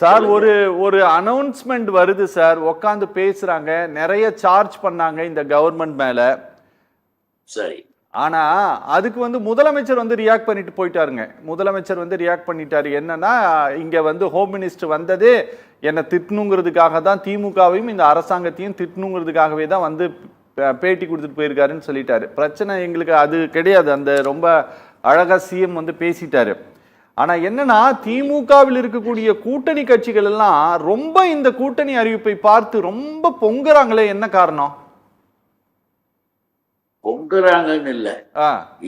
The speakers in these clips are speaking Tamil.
சார் ஒரு ஒரு அனௌன்ஸ்மெண்ட் வருது சார், உட்காந்து பேசுறாங்க, நிறைய சார்ஜ் பண்ணாங்க இந்த கவர்மெண்ட் மேல. சரி. ஆனா அதுக்கு வந்து முதலமைச்சர் வந்து ரியாக்ட் பண்ணிட்டு போயிட்டாருங்க. முதலமைச்சர் வந்து ரியாக்ட் பண்ணிட்டாரு. என்னன்னா, இங்க வந்து ஹோம் மினிஸ்டர் வந்தது என்ன திட்டணுங்கிறதுக்காக தான், திமுகவையும் இந்த அரசாங்கத்தையும் திட்டணுங்கிறதுக்காகவே தான் வந்து பேட்டி கொடுத்துட்டு போயிருக்காருன்னு சொல்லிட்டாரு. பிரச்சனை எங்களுக்கு அது கிடையாது. அந்த ரொம்ப அழகா சிஎம் வந்து பேசிட்டாரு. ஆனா என்னன்னா, திமுகவில் இருக்கக்கூடிய கூட்டணி கட்சிகள் எல்லாம் ரொம்ப இந்த கூட்டணி அறிவிப்பை பார்த்து ரொம்ப பொங்குறாங்களே, என்ன காரணம்? பொங்குறாங்கன்னு இல்ல,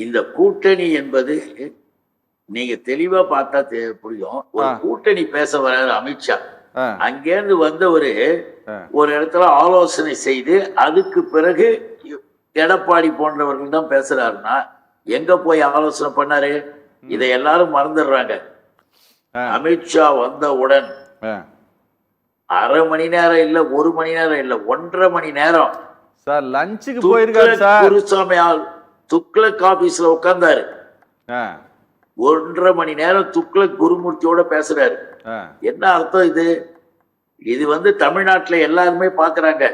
இந்த கூட்டணி என்பது நீங்க தெளிவா பார்த்தா புரியும். ஒரு கூட்டணி பேச வராது அமித்ஷா. அங்கேருந்து வந்தவரு ஒரு இடத்துல ஆலோசனை செய்து அதுக்கு பிறகு எடப்பாடி போன்றவர்கள் தான் பேசுறாருன்னா எங்க போய் ஆலோசனை பண்ணாரு? இதை எல்லாரும் மறந்துடுறாங்க. அமித்ஷா வந்தவுடன் அரை மணி நேரம் இல்ல, ஒரு மணி நேரம் இல்ல, 1.5 மணி நேரம் சார் லஞ்சுக்கு போயிருக்காரு சார். குருசாமி துக்ளக் ஆபீஸ்ல உட்கார்ந்தாரு. 1.5 மணி நேரம் துக்ளக் குருமூர்த்தியோட பேசுறாரு. என்ன அர்த்தம் இது? இது வந்து தமிழ்நாட்டுல எல்லாருமே பாக்குறாங்க.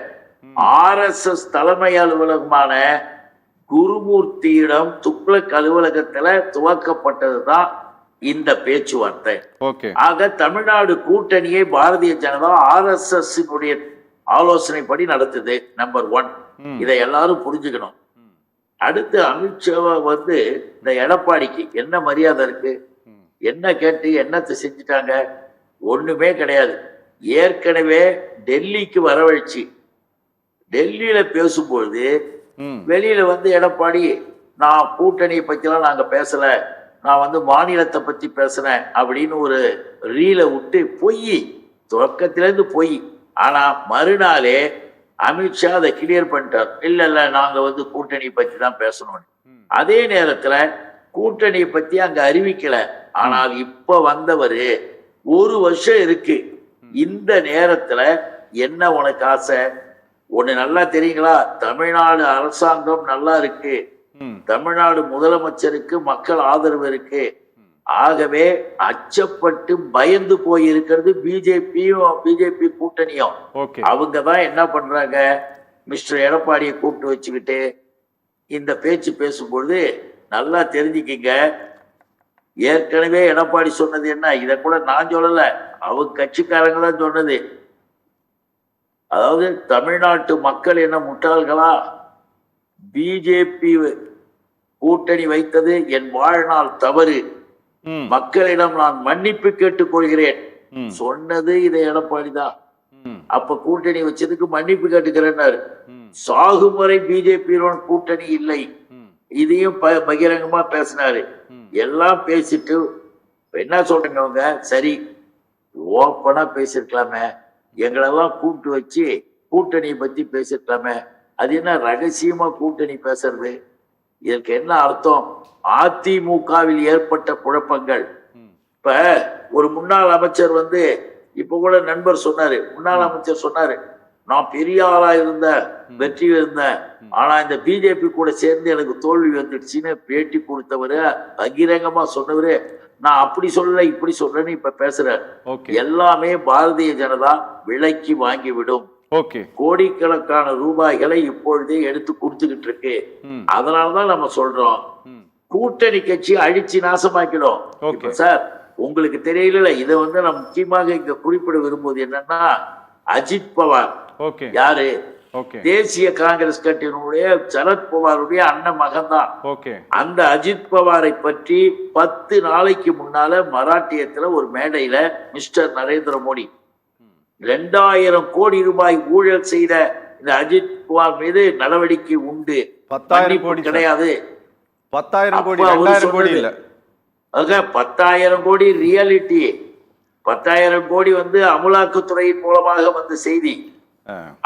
RSS தலைமை அலுவலகமான குருமூர்த்தியிடம் துக்ளக் அலுவலகத்துல துவக்கப்பட்டதுதான் இந்த பேச்சுவார்த்தை. ஆக தமிழ்நாடு கூட்டணியை பாரதிய ஜனதா RSS ஆலோசனைப்படி நடத்துது. நம்பர் 1. இதை எல்லாரும் புரிஞ்சுக்கணும். அடுத்து அமித்ஷாவை வந்து இந்த எடப்பாடிக்கு என்ன மரியாதை இருக்கு? என்ன கேட்டு என்னத்தை செஞ்சுட்டாங்க? ஒண்ணுமே கிடையாது. ஏற்கனவே டெல்லிக்கு வரவழைச்சு டெல்லியில பேசும்பொழுது வெளியில வந்து எடப்பாடி, நான் கூட்டணியை பத்திலாம் நாங்க பேசல, நான் வந்து மாநிலத்தை பத்தி பேசுறேன் அப்படின்னு ஒரு ரீல விட்டு பொய், தொடக்கத்திலேருந்து பொய். ஆனா மறுநாளே அமித்ஷா அதை கிளியர் பண்ணிட்டார். இல்ல இல்ல, நாங்க வந்து கூட்டணி பத்தி தான் பேசணும். அதே நேரத்துல கூட்டணியை பத்தி அங்க அறிவிக்கல. ஆனால் இப்ப வந்தவரு 1 வருஷம் இருக்கு, இந்த நேரத்துல என்ன உனக்கு ஆசை? ஒண்ணு நல்லா தெரியுங்களா? தமிழ்நாடு அரசாங்கம் நல்லா இருக்கு, தமிழ்நாடு முதலமைச்சருக்கு மக்கள் ஆதரவு இருக்கு. ஆகவே அச்சப்பட்டு பயந்து போய் இருக்கிறது பிஜேபி கூட்டணியும். அவங்கதான் என்ன பண்றாங்க, மிஸ்டர் எடப்பாடியை கூப்பிட்டு வச்சுக்கிட்டு இந்த பேச்சு பேசும்பொழுது நல்லா தெரிஞ்சுக்கிங்க. ஏற்கனவே எடப்பாடி சொன்னது என்ன, இதை கூட நான் சொல்லல, அவங்க கட்சிக்காரங்க தான் சொன்னது. அதாவது தமிழ்நாட்டு மக்கள் என்ன முட்டாள்களா? பிஜேபி கூட்டணி வைத்தது என் வாழ்நாள் தவறு, மக்களிடம் நான் மன்னிப்பு கேட்டுக் கொள்கிறேன் சொன்னது இதை எடப்பாடி தான். அப்ப கூட்டணி வச்சதுக்கு மன்னிப்பு கேட்டுக்கிறேன்னாரு. சாகுமுறை பிஜேபியுடன் கூட்டணி இல்லை, இதையும் பகிரங்கமா பேசினாரு. எல்லாம் பேசிட்டு என்ன சொல்றீங்க அவங்க? சரி, ஓப்பனா பேசிருக்கலாமே, எங்களெல்லாம் கூப்பிட்டு வச்சு கூட்டணியை பத்தி பேசிருக்கலாமே, அது என்ன ரகசியமா கூட்டணி பேசுறது? இதற்கு என்ன அர்த்தம்? அதிமுகவில் ஏற்பட்ட குழப்பங்கள். இப்ப ஒரு முன்னாள் அமைச்சர் வந்து இப்ப கூட நண்பர் சொன்னாரு, முன்னாள் அமைச்சர் சொன்னாரு, நான் பெரிய ஆளா இருந்தேன், வெற்றி இருந்தேன், ஆனா இந்த பிஜேபி கூட சேர்ந்து எனக்கு தோல்வி வந்துடுச்சுன்னு பேட்டி கொடுத்தவரு, பகிரங்கமா சொன்னவரு, நான் அப்படி சொல்லல இப்படி சொல்றேன்னு இப்ப பேசுறாரு. எல்லாமே பாரதிய ஜனதா விலைக்கு வாங்கிவிடும். கோடிக்கணக்கான ரூபாய்களை இப்பொழுதே எடுத்து கொடுத்துக்கிட்டு இருக்கு. அதனாலதான் நம்ம சொல்றோம், கூட்டணி கட்சி அழிச்சு நாசமாக்கிடும். சார் உங்களுக்கு தெரியல, இதை வந்து நான் முக்கியமாக இங்க குறிப்பிட விரும்புவது என்னன்னா, அஜித் பவார் யாரு? தேசிய காங்கிரஸ் கட்சியினுடைய சரத்பவாருடைய அண்ணன் மகன் தான். அந்த அஜித் பவாரை பற்றி 10 நாளைக்கு முன்னால மராட்டியத்துல ஒரு மேடையில மிஸ்டர் நரேந்திர மோடி 2000 கோடி ரூபாய் ஊழல் செய்த இந்த அஜித் பவார் மீது நடவடிக்கை உண்டு, 10,000 கோடி கிடையாது, 10,000 கோடி ரியாலிட்டி. 10,000 கோடி வந்து அமலாக்கத்துறையின் மூலமாக வந்த செய்தி.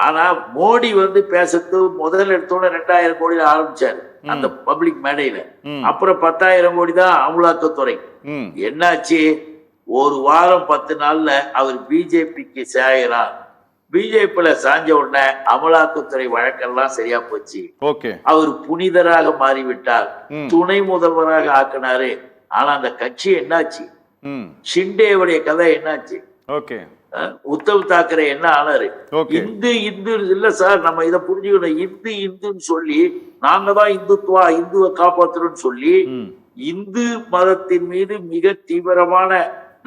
ஆனா மோடி வந்து பேசுறது முதல் எடுத்தோட 2000 கோடியில ஆரம்பிச்சாரு அந்த பப்ளிக் மேடையில. அப்புறம் 10,000 கோடி தான் அமலாக்கத்துறை. என்னாச்சு? ஒரு வாரம் 10 நாள்ல அவர் பிஜேபிக்கு சாயறார். பிஜேபியில சாஞ்ச உடனே அமலாக்கத்துறை வழக்கெல்லாம் சரியா போச்சு. அவர் புனிதராக மாறிவிட்டார், துணை முதல்வராக ஆக்கினாரு. ஆனா அந்த கட்சி என்னாச்சு? ஷிண்டேவுடைய கதை என்னாச்சு? ஓகே. உத்தவ் தாக்கரே என்ன ஆனாரு? ஓகே. இந்து இந்து இல்ல சார், நம்ம இதை புரிஞ்சுக்கணும். இந்து இந்துன்னு சொல்லி நாங்க தான் இந்துவை காப்பாத்துறோம்னு சொல்லி இந்து மதத்தின் மீது மிக தீவிரமான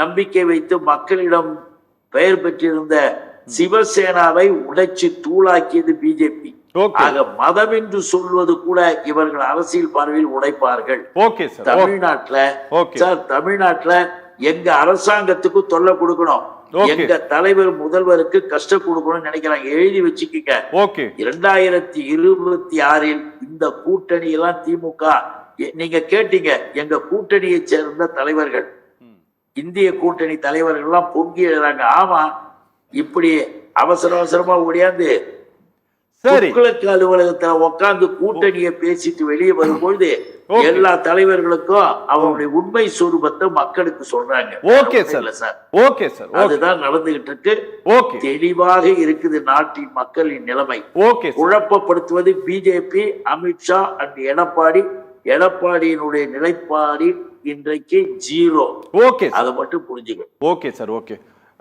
நம்பிக்கை வைத்து மக்களிடம் பெயர் பெற்றிருந்த சிவசேனாவை உடைச்சு தூளாக்கியது பிஜேபி. ஆக மதம் என்று சொல்வது கூட இவர்கள் அரசியல் பார்வையில் உடைப்பார்கள். தமிழ்நாட்டுல எங்க அரசாங்கத்துக்கு தொல்லை கொடுக்கணும், எங்க தலைவர் முதல்வருக்கு கஷ்டம் கொடுக்கணும்னு நினைக்கிறாங்க. எழுதி வச்சுக்கீங்க. 2026 இந்த கூட்டணி எல்லாம் திமுக, நீங்க கேட்டீங்க எங்க கூட்டணியை சேர்ந்த தலைவர்கள், இந்திய கூட்டணி தலைவர்கள் எல்லாம் பொங்கி எழுறாங்க. ஆமா, இப்படி அவசரமா ஓடியாந்து கிழக்கு அலுவலகத்துல உட்கார்ந்து கூட்டணியை பேசிட்டு வெளியே வரும்பொழுது எல்லா தலைவர்களுக்கும் அவருடைய உண்மை சொரூபத்தை மக்களுக்கு சொல்றாங்க. அதுதான் நடந்துகிட்டு இருக்கு. தெளிவாக இருக்குது நாட்டின் மக்களின் நிலைமை. குழப்பப்படுத்துவது பிஜேபி, அமித்ஷா அண்ட் எடப்பாடி. எடப்பாடியினுடைய நிலைப்பாடு இன்றைக்கு 0. அதை மட்டும் புரிஞ்சுக்கணும். Okay sir. ஓகே.